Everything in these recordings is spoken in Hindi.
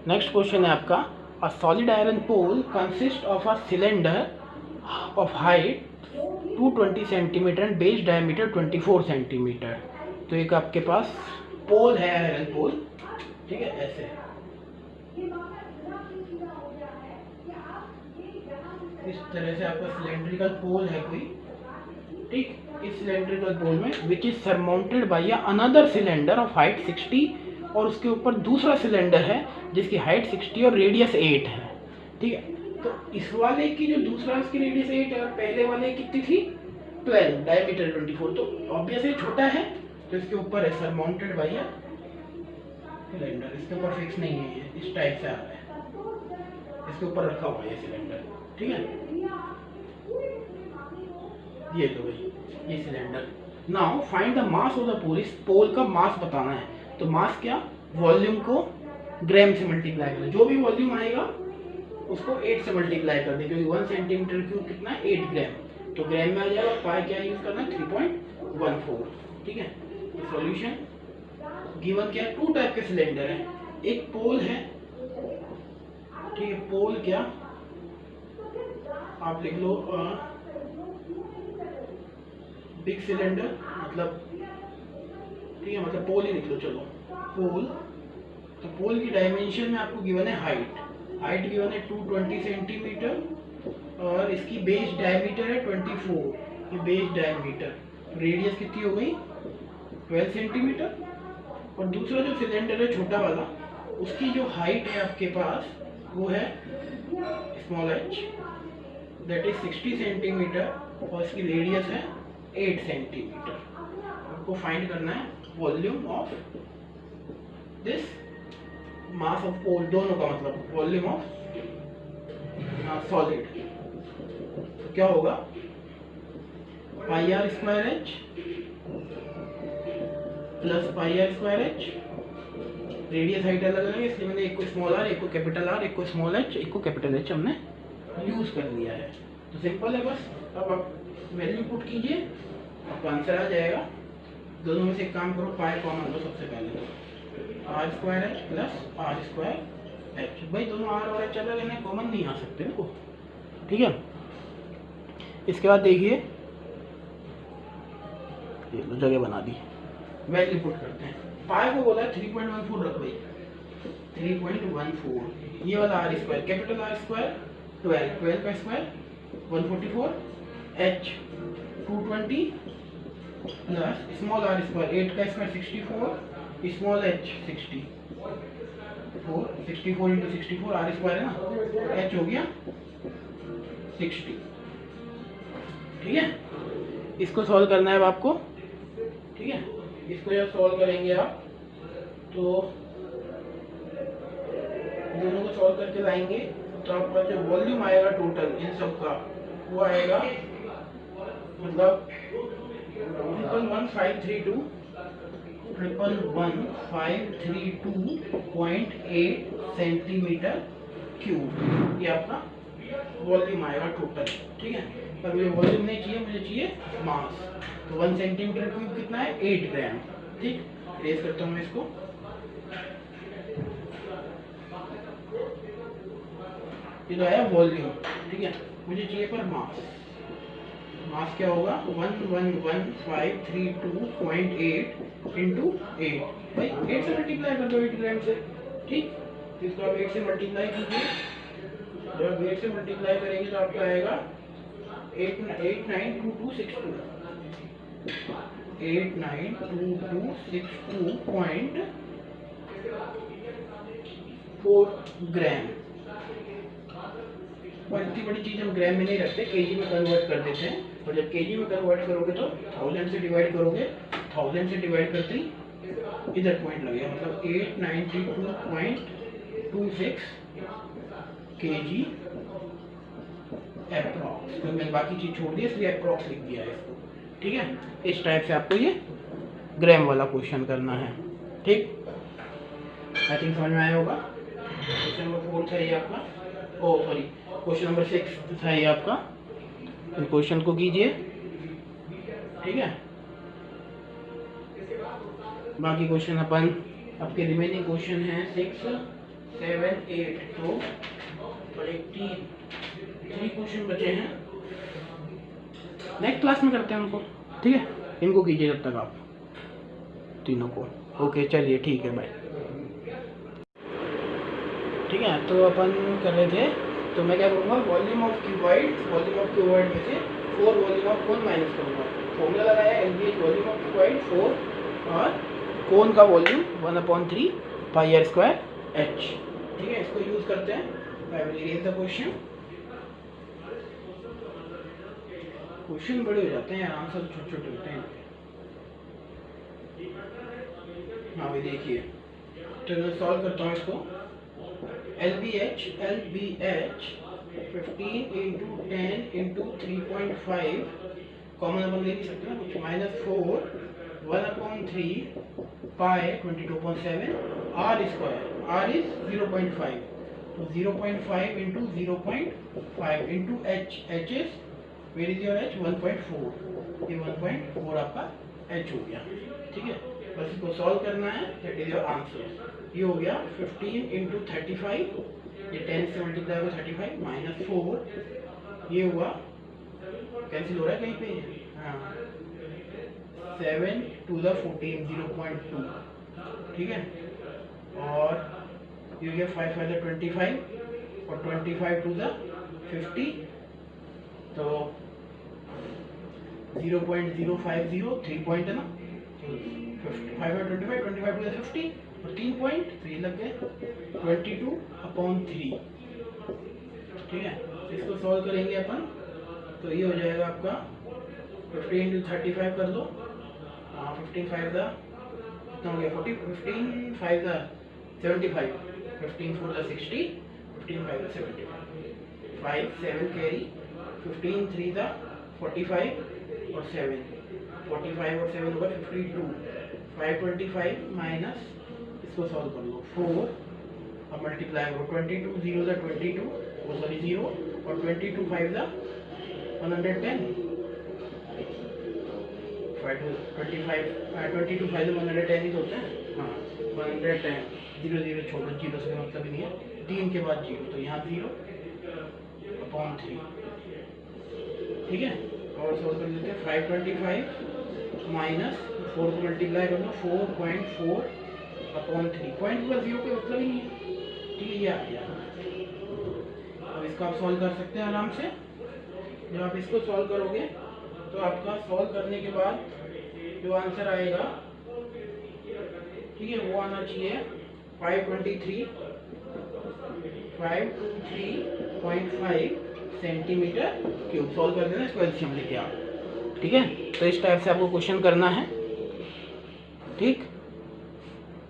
नेक्स्ट क्वेश्चन है आपका, a solid iron pole consist of a cylinder of height 220 centimetre and base diameter 24 centimetre. तो एक आपके पास पोल है, आयरन पोल, ठीक है, ऐसे इस तरह से आपका सिलेंड्रिकल पोल है कोई, ठीक। इस सिलेंड्रिकल पोल में which is surmounted by another cylinder of height 60, और उसके ऊपर दूसरा सिलेंडर है जिसकी हाइट 60 और रेडियस 8 है, ठीक है। तो इस वाले की जो दूसरा इसकी रेडियस 8 है और पहले वाले कितनी थी 12, डायमीटर 24, तो ऑब्वियसली छोटा है, तो इसके ऊपर है सरमाउंटेड बाय सिलेंडर, इसके ऊपर फिक्स नहीं है, ये इस टाइप से आ रहा है, इसके ऊपर रखा हुआ है सिलेंडर, ठीक है। ये तो भाई ये cylinder. Now find the mass of the pole, इस पोल का मास बताना है। तो मास क्या, वॉल्यूम को ग्राम से मल्टीप्लाई कर, जो भी वॉल्यूम आएगा उसको 8 से मल्टीप्लाई कर दे, क्योंकि 1 सेंटीमीटर क्यूब कितना है 8 ग्राम, तो ग्राम में आ जाएगा। पाई क्या यूज करना है 3.14, ठीक है। सॉल्यूशन गिवन क्या है, 2 टाइप के सिलेंडर है, एक पोल है, ठीक है। पोल क्या आप लिख लो बिग सिलेंडर, मतलब ठीक है, मतलब पोल ही लिख लो, चलो पोल। तो पोल की डायमेंशन में आपको गिवन है हाइट गिवन है 220 सेंटीमीटर और इसकी बेस डायमीटर है 24, ये बेस डायमीटर। रेडियस कितनी हो गई 12 सेंटीमीटर। और दूसरा जो सिलेंडर है छोटा वाला, उसकी जो हाइट है आपके पास वो है small h, that is 60 centimetre और इसकी रेडियस है 8 सेंटीमीटर। आपको फाइंड करना है volume of this, mass of pole, दोनों का मतलब वॉल्यूम ऑफ सॉलिड। तो क्या होगा pi r square H plus pi r square h, radius height अलग अलग है इसलिए मैंने एक को स्मॉल आर, एक को कैपिटल आर, एक को स्मॉल एच, एक को कैपिटल एच हमने यूज कर लिया है। तो सिंपल है बस। अब आप वैल्यू पुट कीजिए, आपका आंसर आ जाएगा। दोनों में से एक काम करो, पाई कॉमन लो सबसे पहले, R square H plus R square H. भाई दोनों आर और एच अलग है, कॉमन नहीं आ सकते ना, ठीक है। इसके बाद देखिए ये लो जगह बना दी, वैल्यू पुट करते हैं। पाई को बोला 3.14 रख भाई, 3.14, ये वाला R square, capital R square 12 का square 144, H 220 plus small R square 8 का square 64, small H 64 into 64 R square है ना, एच हो गया 60, ठीक है। इसको सॉल्व करना है अब आपको, ठीक है। इसको जब सॉल्व करेंगे आप तो दोनों को सॉल्व करके लाएंगे तो आपका जो वॉल्यूम आएगा टोटल इन सब का वो आएगा मतलब 11532.8 सेंटीमीटर क्यूब, ये आपका वॉल्यूम आएगा टोटल, ठीक है। पर मुझे वॉल्यूम नहीं चाहिए, मुझे चाहिए मास। तो 1 सेंटीमीटर क्यूब कितना है 8 ग्राम, ठीक। रेस करता हूँ मैं इसको, ये तो आया वॉल्यूम, ठीक है। मुझे चाहिए पर मास, मास क्या होगा 11532.8 इंटू 8, भाई 8 से मल्टीप्लाई कर दो 8 ग्राम से, ठीक। इसको आप 8 से मल्टीप्लाई कीजिए, जब 8 से मल्टीप्लाई करेंगे तो आपका आएगा 892262, 892262.4 ग्राम। और इतनी बड़ी चीज हम ग्राम में नहीं रखते, केजी में कन्वर्ट कर देते हैं। और जब केजी में कन्वर्ट करोगे तो 1000 से डिवाइड करोगे, 1000 से डिवाइड करते ही इधर पॉइंट लगेगा, मतलब 892.26 केजी अप्रॉक्स। तो मैंने बाकी चीज छोड़ दी इसलिए अप्रॉक्स लिख दिया है इसको, ठीक है। इस टाइप से आपको ये ग्राम वाला क्वेश्चन करना है, ठीक। आई थिंक समझ में आया होगा। क्वेश्चन नंबर 4 था ये आपका, क्वेश्चन नंबर 6 था ये आपका। क्वेश्चन को कीजिए, ठीक है। बाकी क्वेश्चन अपन आपके रिमेनिंग क्वेश्चन हैं 6, 7 8 तो और एक 3 क्वेश्चन बचे हैं। नेक्स्ट क्लास में करते हैं उनको, ठीक है। इनको कीजिए जब तक आप तीनों को। ओके चलिए ठीक है भाई, ठीक है। तो अपन कर रहे थे, तो मैं क्या करूँगा, वॉल्यूम ऑफ क्यूबॉइड में से 4 वॉल्यूम ऑफ कोन माइनस करूँगा। फॉर्मूला लगाया LBH वॉल्यूम ऑफ क्यूबॉइड 4 और कोन का वॉल्यूम 1/3 पाई r स्क्वायर h, ठीक है। इसको यूज़ करते हैं। I will erase the question बड़े हो जाते हैं, आंसर छोटे छोटे होते हैं। हाँ भाई देखिए, तो मैं सॉल्व करता हूँ इसको। LBH 15 × 10 × 3.5 कॉमन अपन ले नहीं सकते ना कुछ, -4 1/3 pi 22.7 r square, r is 0.5, तो 0.5 × 0.5 × h, h is where is your h 1.4, ये 1.4 आपका h हो गया, ठीक है। बस इसको सॉल्व करना है, दैट इज योर आंसर। ये हो गया 15 × 35, ये 10 से मल्टीप्लाई होगा 35 -4, ये हुआ कैंसिल हो रहा है कहीं पे, हाँ 7 to the 14 0.2, ठीक है। और ये हो गया 5 5 the 25 और 25 to the 50, तो 0.050 3 पॉइंट है ना, 5 और 25 25 to the 50 और 3 पॉइंट, तो ये लग गए 22/3, ठीक है। इसको सॉल्व करेंगे अपन, तो ये हो जाएगा आपका 15 × 35 कर दो, 15 5 दा कितना हो गया 40, 15 5 दा 75, 15 4 दा 60, 15 5 दा 75, 5 7 कैरी, 15 3 दा 45 और 7, 45 और 7 होगा 52, 525 माइनस, इसको सॉल्व कर लो 4, अब मल्टीप्लाई करो 22 0 दा 22, वो सॉरी 0, और 22 5 दा 110, 22 5 दा 110 ही तो होता है, हाँ 110, 0 0 छोड़ो, 0 से मतलब ही नहीं है, 3 के बाद 0, तो यहाँ 0/3, ठीक है। और सॉल्व कर लेते हैं 525 माइनस 4 को मल्टीप्लाई कर लो 4.4/3, पॉइंट प्लस 0 कोई मतलब ही नहीं है, ठीक है, ये आ गया। अब इसको आप सॉल्व कर सकते हैं आराम से। जब आप इसको सॉल्व करोगे तो आपका सॉल्व करने के बाद जो आंसर आएगा, ठीक है, वो आना चाहिए 523.5 सेंटीमीटर क्यूब। सॉल्व कर देना, इसको एलसीएम लेके आओ, ठीक है। तो इस टाइप से आपको क्वेश्चन करना है, ठीक।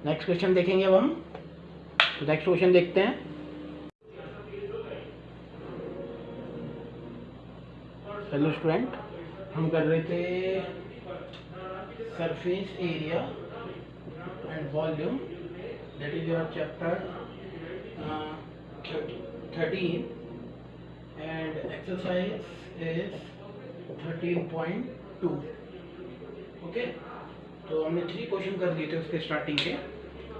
नेक्स्ट क्वेश्चन देखेंगे अब हम, तो नेक्स्ट क्वेश्चन देखते हैं। हेलो स्टूडेंट, हम कर रहे थे surface area and volume, that is your chapter 13 and exercise is 13.2, okay. तो हमने 3 क्वेश्चन कर दिए थे उसके स्टार्टिंग के।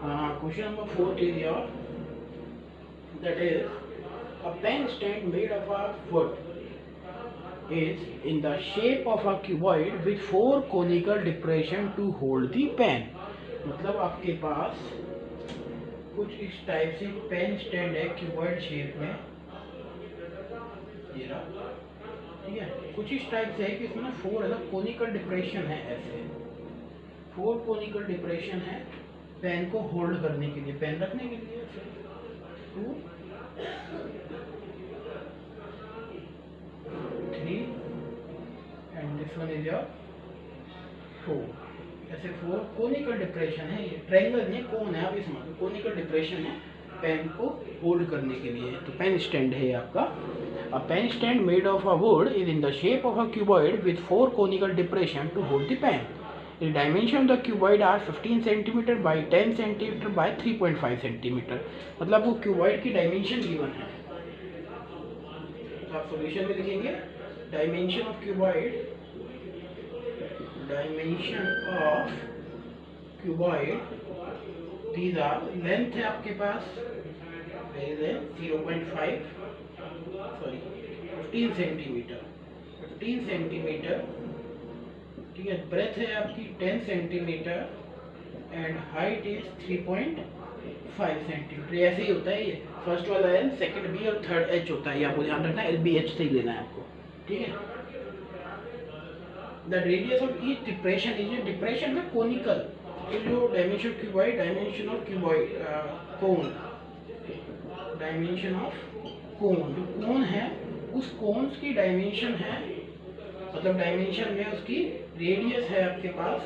Question number 4 is your, that is a pen stand made of a wood is in the shape of a cuboid with 4 conical depression to hold the pen। मतलब आपके पास कुछ इस टाइप से पेन स्टैंड है क्यूबॉइड शेप में, ये रहा, ठीक है। कुछ इस टाइप से है कि इसमें 4 अलग कोनिकल डिप्रेशन है, ऐसे 4 कोनिकल डिप्रेशन है पेन को होल्ड करने के लिए, पेन रखने के लिए, 2 3 and this one is your 4, ऐसे 4 कोनिकल डिप्रेशन है। ये ट्रायंगल नहीं, कोन है, आप इसमें कोनिकल डिप्रेशन है पेन को होल्ड करने के लिए। तो पेन स्टैंड है आपका। A pen stand made of a wood is in the shape of a cuboid with 4 conical depression to hold the pen. The dimension of the cuboid are 15 centimetre by 10 centimetre by 3.5 centimetre. मतलब वो क्यूबॉइड की डायमेंशन गिवन है, तो आप सॉल्यूशन में लिखेंगे dimension of cuboid, these are, length है आपके पास 0.5 सॉरी 15 सेंटीमीटर, 15 सेंटीमीटर, ठीक है। ब्रेथ है आपकी 10 centimetre and height is 3.5 centimetre. ऐसे ही होता है ये, फर्स्ट वाला एल, सेकंड बी और थर्ड एच होता है, ये आपको ध्यान रखना है, एल बी एच से ही लेना है आपको, ठीक है। The radius of each depression is, depression में कोनिकल, ये जो dimension cuboid, dimension of cuboid cone, dimension of cone, जो कोन है उस कोन्स की डायमेंशन है, मतलब डायमेंशन में उसकी रेडियस है आपके पास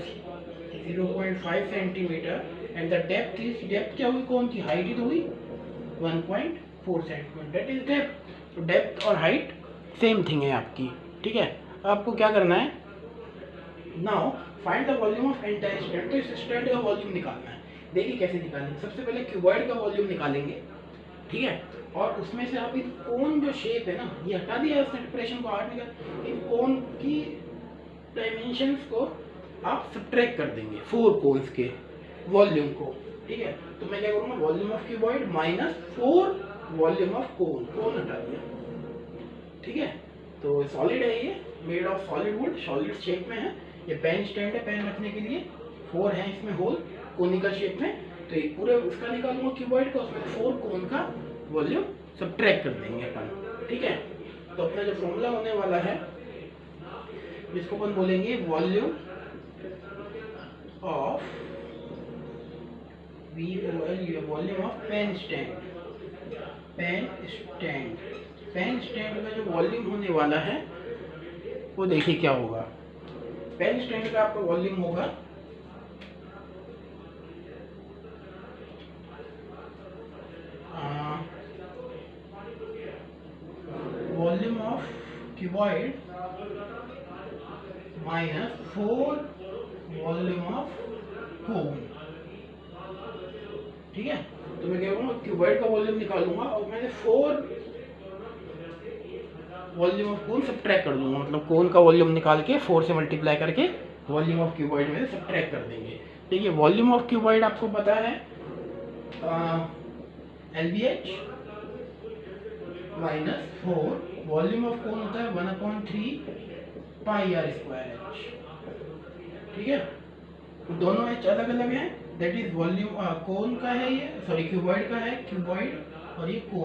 0.5 centimetre and the depth is, depth क्या हुई कोन की, हाइट ही तो हुई 1.4 सेंटीमीटर, दैट इज डेप्थ। तो डेप्थ और हाइट सेम थिंग है आपकी, ठीक है। आपको क्या करना है, now find the volume of entire stand. तो इस स्टैंड का वॉल्यूम निकालना है। देखिए कैसे निकालेंगे, सबसे पहले क्यूबॉइड का वॉल्यूम निकालेंगे, ठीक है। और उसमें से आप इन कोन जो शेप है ना, ये हटा दिया उसने डिप्रेशन को, आठ निकाल, इन कोन की डायमेंशंस को आप सब्ट्रैक्ट कर देंगे 4 कोन्स के वॉल्यूम को, ठीक है। तो मैं क्या करूँगा, volume of cuboid minus 4 volume of cone, cone हटा दिया, ठीक है। तो सॉलिड है ये, made of solid wood, solid shape में है, ये पेन स्टैंड है पेन रखने के लिए, 4 है इसमें होल कोनिकल शेप में। तो ये पूरे उसका निकालूंगा क्यूबॉइड का, उसमें 4 कोन का वॉल्यूम सब्ट्रैक्ट कर देंगे अपन, ठीक है। तो अपना जो फॉर्मूला होने वाला है, जिसको अपन बोलेंगे volume of volume of pen stand, pen stand, pen stand में जो वॉल्यूम होने वाला है वो देखिए क्या होगा। पेन स्टैंड का आपका वॉल्यूम होगा volume of cuboid minus 4 volume of कोन, ठीक है। तो मैं क्या करूँगा, क्यूबॉइड का वॉल्यूम निकालूंगा और मैंने 4 वॉल्यूम ऑफ कोन सब्ट्रैक्ट कर दूंगा, मतलब कोन का वॉल्यूम निकाल के 4 से मल्टीप्लाई करके वॉल्यूम ऑफ क्यूबॉइड में सब्ट्रैक्ट कर देंगे, ठीक है। वॉल्यूम ऑफ क्यूबॉइड आपको पता है LBH माइनस 4, वॉल्यूम ऑफ कोन होता है 1/3 पाई r स्क्वायर h, ठीक है। दोनों h अलग अलग हैं, दैट इज वॉल्यूम कोन का है ये, सॉरी क्यूबॉइड का है, क्यूबॉइड और ये कोन।